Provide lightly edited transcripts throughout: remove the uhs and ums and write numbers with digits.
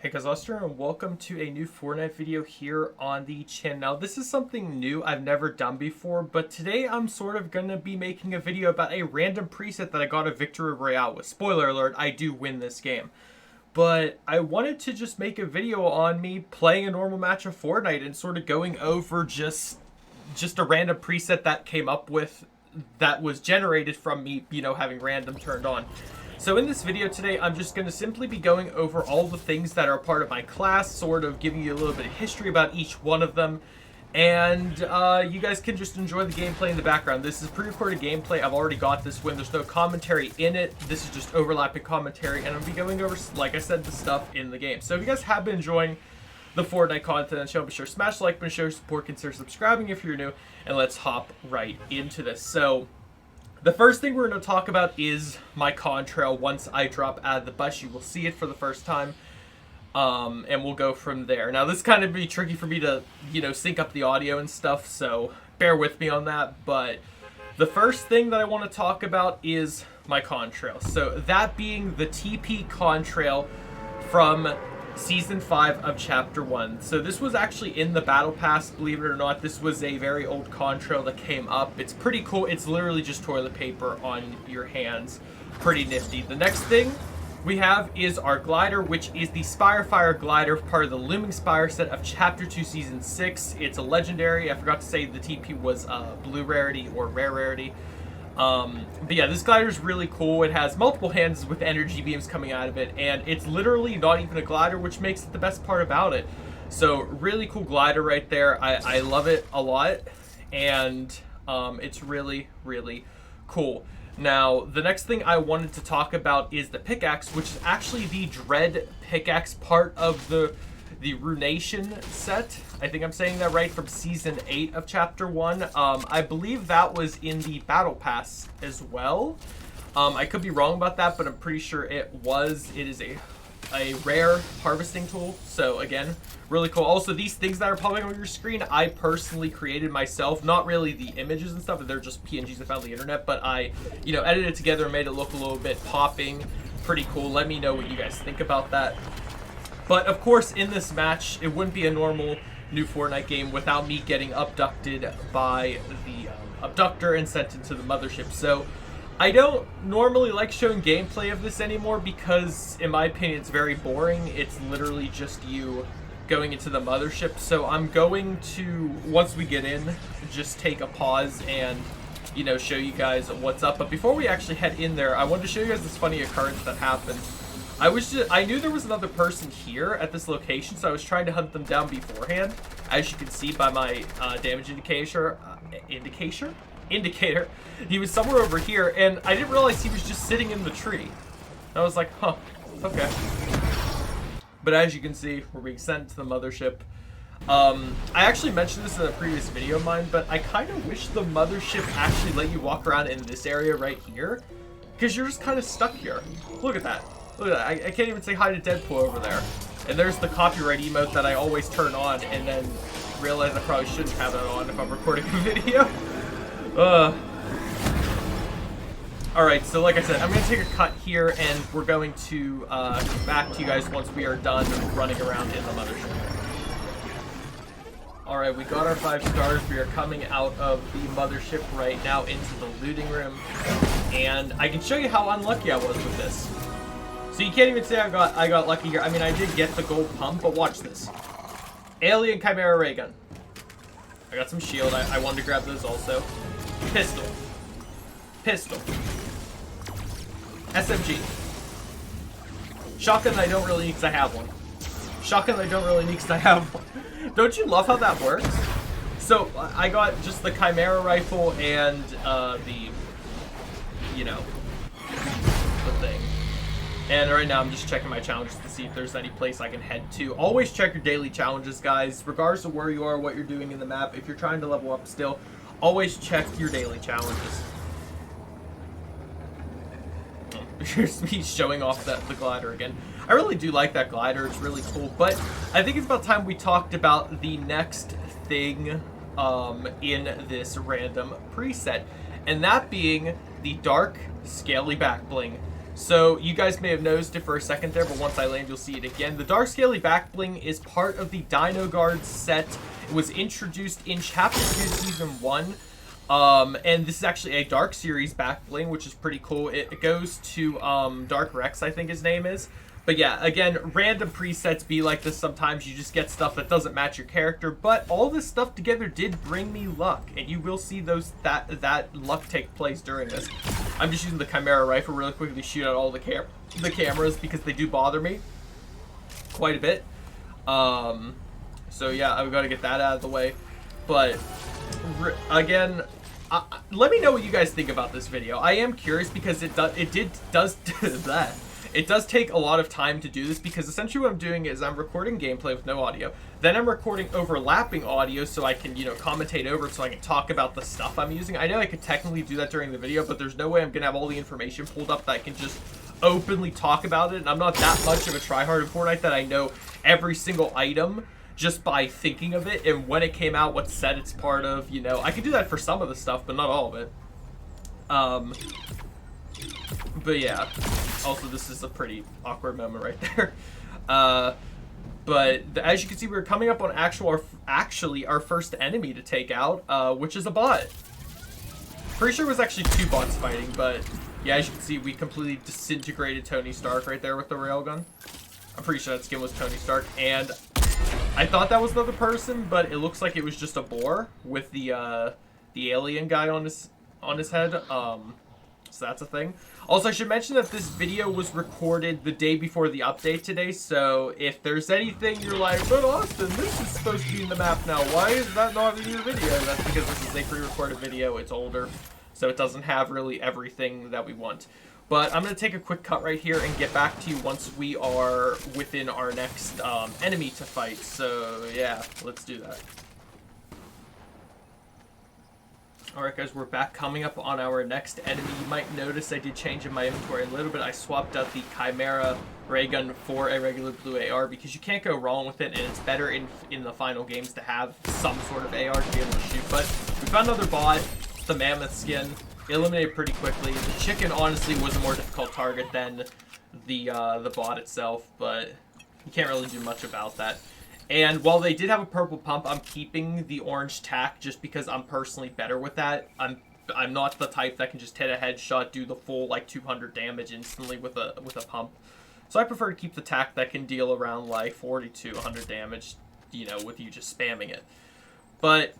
Hey guys, Lester, and welcome to a new Fortnite video here on the channel. Now, this is something new I've never done before, but today I'm sort of going to be making a video about a random preset that I got a Victory Royale with. Spoiler alert, I do win this game. But I wanted to just make a video on me playing a normal match of Fortnite and sort of going over just a random preset that came up with that was generated from me, having random turned on. So in this video today, I'm just going to simply be going over all the things that are part of my class, sort of giving you a little bit of history about each one of them, and you guys can just enjoy the gameplay in the background. This is pre-recorded gameplay. I've already got this win. There's no commentary in it. This is just overlapping commentary, and I'll be going over, like I said, the stuff in the game. So if you guys have been enjoying the Fortnite content on the show, be sure to smash the like button, show your support, consider subscribing if you're new, and let's hop right into this. So the first thing we're going to talk about is my Contrail. Once I drop out of the bus, you will see it for the first time, and we'll go from there. Now, this kind of be tricky for me to, sync up the audio and stuff, so bear with me on that. But the first thing that I want to talk about is my Contrail. So that being the TP Contrail from Season 5 of Chapter 1. So this was actually in the Battle Pass, believe it or not. This was a very old Contrail that came up. It's pretty cool. It's literally just toilet paper on your hands. Pretty nifty. The next thing we have is our glider, which is the Spirefire glider, part of the Looming Spire set of Chapter 2 Season 6. It's a legendary. I forgot to say the TP was blue rarity or rare rarity. But yeah, this glider is really cool. It has multiple hands with energy beams coming out of it, and it's literally not even a glider, which makes it the best part about it. So really cool glider right there. I love it a lot, and it's really, really cool. Now, the next thing I wanted to talk about is the pickaxe, which is actually the Dread pickaxe, part of the Runation set. I think I'm saying that right, from Season 8 of Chapter 1. I believe that was in the Battle Pass as well. I could be wrong about that, but I'm pretty sure it was. It is a rare harvesting tool. So again, really cool. Also, these things that are popping on your screen, I personally created myself. Not really the images and stuff, they're just PNGs I found on the internet, but I, edited it together and made it look a little bit popping. Pretty cool. Let me know what you guys think about that. But of course, in this match, it wouldn't be a normal new Fortnite game without me getting abducted by the abductor and sent into the mothership. So I don't normally like showing gameplay of this anymore because, in my opinion, it's very boring. It's literally just you going into the mothership. So I'm going to, once we get in, just take a pause and, show you guys what's up. But before we actually head in there, I wanted to show you guys this funny occurrence that happened. I knew there was another person here at this location, so I was trying to hunt them down beforehand. As you can see by my damage indicator, he was somewhere over here, and I didn't realize he was just sitting in the tree. I was like, huh, okay. But as you can see, we're being sent to the mothership. I actually mentioned this in a previous video of mine, but I kind of wish the mothership actually let you walk around in this area right here, because you're just kind of stuck here. Look at that. Look at that. I can't even say hi to Deadpool over there. And there's the copyright emote that I always turn on and then realize I probably shouldn't have it on if I'm recording a video. Alright, so like I said, I'm going to take a cut here and we're going to come back to you guys once we are done running around in the mothership. Alright, we got our 5 stars. We are coming out of the mothership right now into the looting room. And I can show you how unlucky I was with this. So you can't even say I got lucky here. I mean, I did get the gold pump, but watch this. Alien Chimera ray gun. I got some shield. I wanted to grab those also. Pistol. Pistol. SMG. Shotgun I don't really need because I have one. Shotgun I don't really need because I have one. Don't you love how that works? So I got just the Chimera rifle and the thing. And right now I'm just checking my challenges to see if there's any place I can head to. Always check your daily challenges, guys. Regardless of where you are, what you're doing in the map. If you're trying to level up still, always check your daily challenges. Here's me showing off the glider again. I really do like that glider. It's really cool. But I think it's about time we talked about the next thing in this random preset. And that being the Dark Scaly Back Bling. So you guys may have noticed it for a second there, but once I land, you'll see it again. The Dark Scaly back bling is part of the Dino Guard set. It was introduced in Chapter 2, Season 1. And this is actually a Dark Series back bling, which is pretty cool. It goes to Dark Rex, I think his name is. But yeah, again, random presets be like this sometimes. You just get stuff that doesn't match your character. But all this stuff together did bring me luck. And you will see that luck take place during this. I'm just using the Chimera rifle really quickly to shoot out all the cameras because they do bother me quite a bit. So yeah, I've got to get that out of the way. But again, let me know what you guys think about this video. I am curious because it does that. It does take a lot of time to do this because essentially what I'm doing is I'm recording gameplay with no audio. Then I'm recording overlapping audio so I can, commentate over it so I can talk about the stuff I'm using. I know I could technically do that during the video, but there's no way I'm going to have all the information pulled up that I can just openly talk about it. And I'm not that much of a tryhard in Fortnite that I know every single item just by thinking of it and when it came out, what set it's part of, I can do that for some of the stuff, but not all of it. But yeah, also this is a pretty awkward moment right there. But as you can see, we're coming up on actually our first enemy to take out, which is a bot. Pretty sure it was actually 2 bots fighting, but yeah, as you can see, we completely disintegrated Tony Stark right there with the railgun. I'm pretty sure that skin was Tony Stark, and I thought that was another person, but it looks like it was just a boar with the alien guy on his head. So that's a thing. Also, I should mention that this video was recorded the day before the update today, so if there's anything you're like, but Austin, this is supposed to be in the map now, why is that not in your video? That's because this is a pre-recorded video, it's older, so it doesn't have really everything that we want. But I'm going to take a quick cut right here and get back to you once we are within our next enemy to fight. So yeah, let's do that. Alright guys, we're back coming up on our next enemy. You might notice I did change in my inventory a little bit. I swapped out the Chimera ray gun for a regular blue AR because you can't go wrong with it, and it's better in the final games to have some sort of AR to be able to shoot. But we found another bot, the mammoth skin, eliminated pretty quickly. The chicken honestly was a more difficult target than the bot itself, but you can't really do much about that. And while they did have a purple pump, I'm keeping the orange tack just because I'm personally better with that. I'm not the type that can just hit a headshot, do the full like 200 damage instantly with a pump. So I prefer to keep the tack that can deal around like 40 to 100 damage, with you just spamming it. But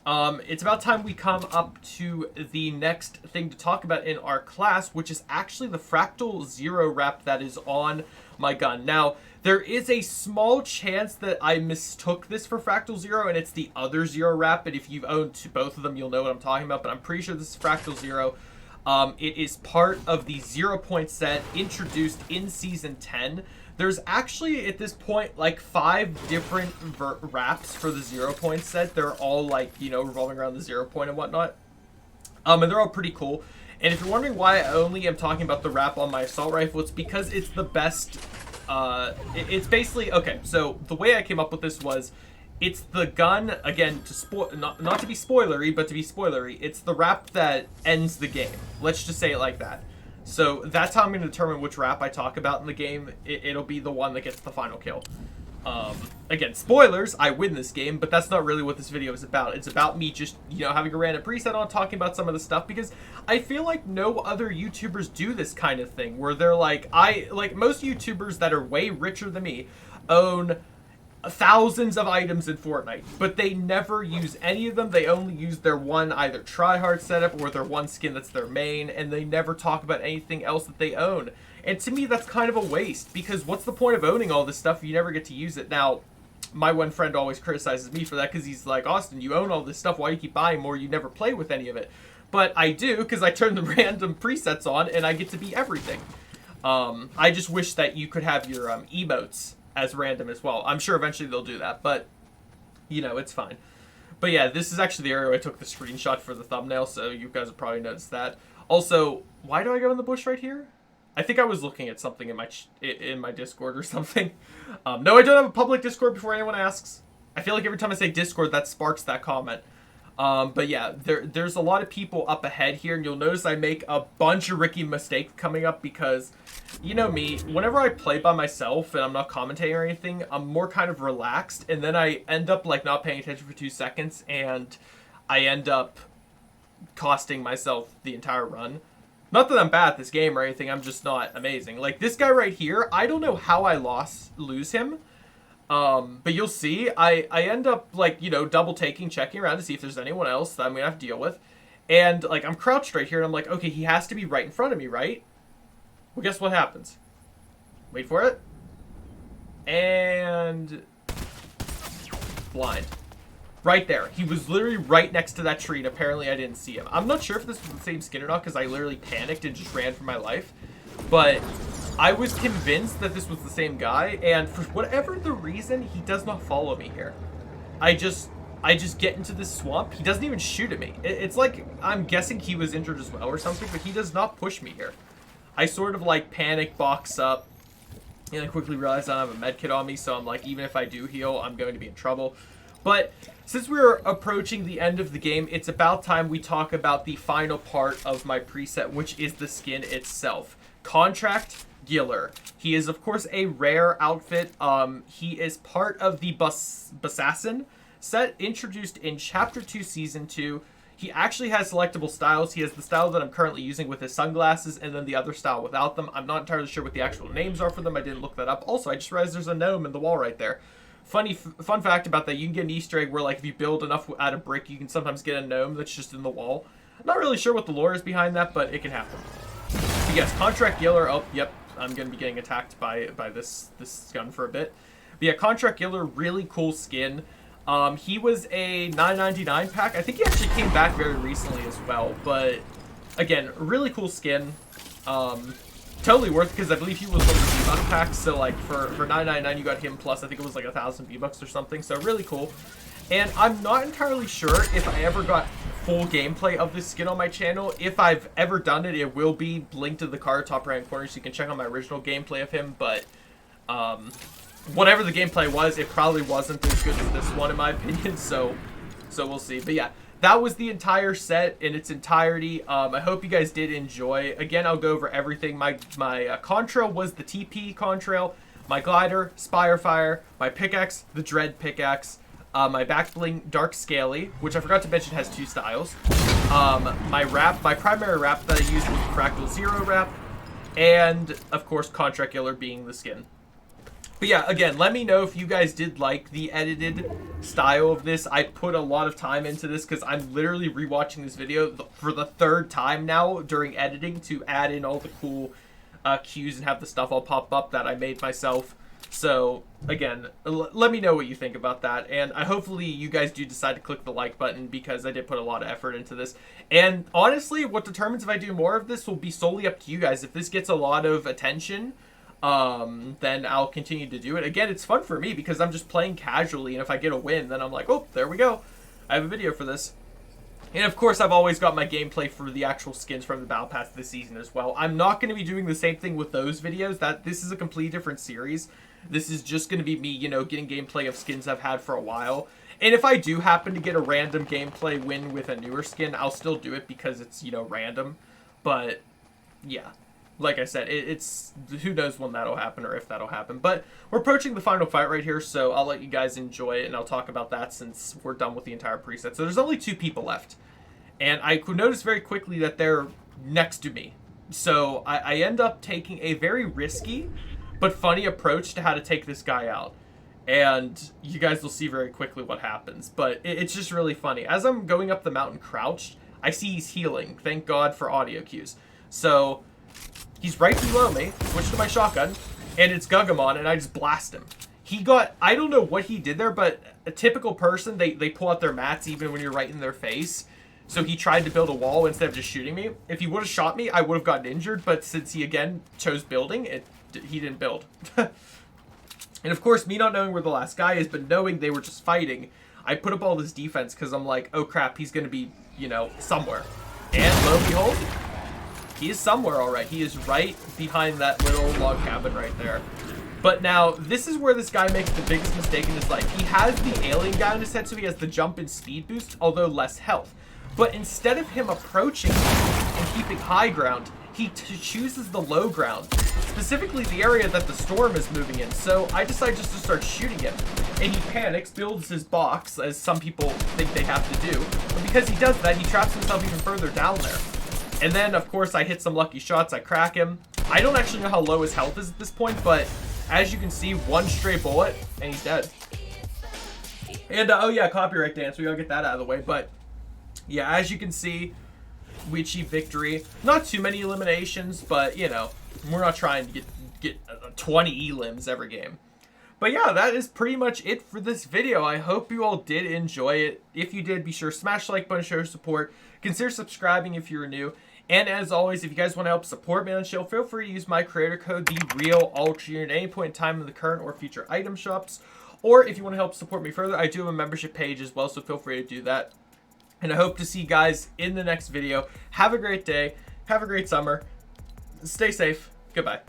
it's about time we come up to the next thing to talk about in our class, which is actually the Fractal Zero wrap that is on my gun. Now, there is a small chance that I mistook this for Fractal Zero, and it's the other Zero wrap, but if you've owned both of them, you'll know what I'm talking about, but I'm pretty sure this is Fractal Zero. It is part of the 0 point set introduced in Season 10. There's actually, at this point, like 5 different wraps for the 0 point set. They're all like, revolving around the 0 point and whatnot. And they're all pretty cool. And if you're wondering why I only am talking about the wrap on my assault rifle, it's because it's the best. It's basically, okay, so the way I came up with this was, it's the gun, again, not to be spoilery, but to be spoilery, it's the wrap that ends the game. Let's just say it like that. So that's how I'm going to determine which wrap I talk about in the game. It'll be the one that gets the final kill. Again, spoilers, I win this game, but that's not really what this video is about. It's about me just, having a random preset on, talking about some of the stuff, because I feel like no other YouTubers do this kind of thing, where they're like, most YouTubers that are way richer than me own thousands of items in Fortnite, but they never use any of them. They only use their one either tryhard setup or their one skin that's their main, and they never talk about anything else that they own. And to me, that's kind of a waste, because what's the point of owning all this stuff if you never get to use it? Now, my one friend always criticizes me for that, because he's like, Austin, you own all this stuff, why do you keep buying more? You never play with any of it. But I do, because I turn the random presets on, and I get to be everything. I just wish that you could have your emotes as random as well. I'm sure eventually they'll do that, but, it's fine. But yeah, this is actually the area where I took the screenshot for the thumbnail, so you guys have probably noticed that. Also, why do I go in the bush right here? I think I was looking at something in my Discord or something. No, I don't have a public Discord before anyone asks. I feel like every time I say Discord, that sparks that comment. But yeah, there's a lot of people up ahead here, and you'll notice I make a bunch of rookie mistakes coming up because, you know me, whenever I play by myself and I'm not commentating or anything, I'm more kind of relaxed, and then I end up like not paying attention for 2 seconds, and I end up costing myself the entire run. Not that I'm bad at this game or anything, I'm just not amazing. Like this guy right here, I don't know how I lose him. But you'll see, I end up, like, you know, double taking, checking around to see if there's anyone else that I'm gonna have to deal with. And, like, I'm crouched right here, and I'm like, okay, he has to be right in front of me, right? Well, guess what happens? Wait for it. And... blind. Right there. He was literally right next to that tree, and apparently I didn't see him. I'm not sure if this was the same skin or not, because I literally panicked and just ran for my life. But... I was convinced that this was the same guy, and for whatever the reason, he does not follow me here. I just get into this swamp. He doesn't even shoot at me. It's like, I'm guessing he was injured as well or something, but he does not push me here. I sort of like panic box up, and I quickly realize I don't have a med kit on me, so I'm like, even if I do heal, I'm going to be in trouble. But since we're approaching the end of the game, it's about time we talk about the final part of my preset, which is the skin itself. Contract Giller. He is, of course, a rare outfit. He is part of the Basassin set introduced in Chapter 2, Season 2. He actually has selectable styles. He has the style that I'm currently using with his sunglasses, and then the other style without them. I'm not entirely sure what the actual names are for them. I didn't look that up. Also, I just realized there's a gnome in the wall right there. Fun fact about that, you can get an Easter egg where, like, if you build enough out of brick, you can sometimes get a gnome that's just in the wall. I'm not really sure what the lore is behind that, but it can happen. But yes, Contract Giller. Oh, yep. I'm going to be getting attacked by this gun for a bit. But yeah, Contract Giller, really cool skin. He was a $9.99 pack. I think he actually came back very recently as well. But again, really cool skin. Totally worth it because I believe he was one of the V-Buck packs. So like for $9.99 you got him plus I think it was like 1,000 V-Bucks or something. So really cool. And I'm not entirely sure if I ever got full gameplay of this skin on my channel. If I've ever done it, it will be linked to the card top right hand corner, so you can check out my original gameplay of him. But whatever the gameplay was, it probably wasn't as good as this one in my opinion. So we'll see. But yeah, that was the entire set in its entirety. I hope you guys did enjoy. Again, I'll go over everything. My Contrail was the TP Contrail. My glider, Spirefire. My pickaxe, the Dread pickaxe. My back bling, Dark Scaly, which I forgot to mention has 2 styles. My wrap, my primary wrap that I used was Fractal Zero wrap. And, of course, Contract Giller being the skin. But yeah, again, let me know if you guys did like the edited style of this. I put a lot of time into this because I'm literally rewatching this video for the 3rd time now during editing to add in all the cool cues and have the stuff all pop up that I made myself. So, again, let me know what you think about that, and hopefully you guys do decide to click the like button because I did put a lot of effort into this. And honestly, what determines if I do more of this will be solely up to you guys. If this gets a lot of attention, then I'll continue to do it. Again, it's fun for me because I'm just playing casually, and if I get a win, then I'm like, oh, there we go. I have a video for this. And of course, I've always got my gameplay for the actual skins from the Battle Pass this season as well. I'm not going to be doing the same thing with those videos. This is a completely different series. This is just going to be me, you know, getting gameplay of skins I've had for a while. And if I do happen to get a random gameplay win with a newer skin, I'll still do it because it's, you know, random. But, yeah. Like I said, it's who knows when that'll happen or if that'll happen. But we're approaching the final fight right here, so I'll let you guys enjoy it, and I'll talk about that since we're done with the entire preset. So there's only 2 people left. And I could notice very quickly that they're next to me. So I end up taking a very risky but funny approach to how to take this guy out. And you guys will see very quickly what happens. But it's just really funny. As I'm going up the mountain crouched, I see he's healing. Thank God for audio cues. So he's right below me. Switch to my shotgun. And it's Gugamon, and I just blast him. He got, I don't know what he did there, but a typical person, they pull out their mats even when you're right in their face. So he tried to build a wall instead of just shooting me. If he would have shot me, I would have gotten injured. But since he, again, chose building, he didn't build. And of course, me not knowing where the last guy is, but knowing they were just fighting, I put up all this defense because I'm like, oh crap, he's going to be, you know, somewhere. And lo and behold, he is somewhere, all right. He is right behind that little log cabin right there. But now, this is where this guy makes the biggest mistake in his life. He has the alien guy on his head, so he has the jump and speed boost, although less health. But instead of him approaching and keeping high ground, he chooses the low ground, specifically the area that the storm is moving in. So I decide just to start shooting him, and he panics, builds his box, as some people think they have to do. But because he does that, he traps himself even further down there. And then, of course, I hit some lucky shots. I crack him. I don't actually know how low his health is at this point, but as you can see, one stray bullet, and he's dead. And, oh yeah, copyright dance. We gotta get that out of the way. But, yeah, as you can see, we achieved victory. Not too many eliminations, but, you know, we're not trying to get 20 elims every game. But yeah, that is pretty much it for this video. I hope you all did enjoy it. If you did, be sure to smash the like button, show your support. Consider subscribing if you're new. And as always, if you guys want to help support me on the show, feel free to use my creator code, TheRealUltraUnit, at any point in time in the current or future item shops. Or if you want to help support me further, I do have a membership page as well, so feel free to do that. And I hope to see you guys in the next video. Have a great day. Have a great summer. Stay safe. Goodbye.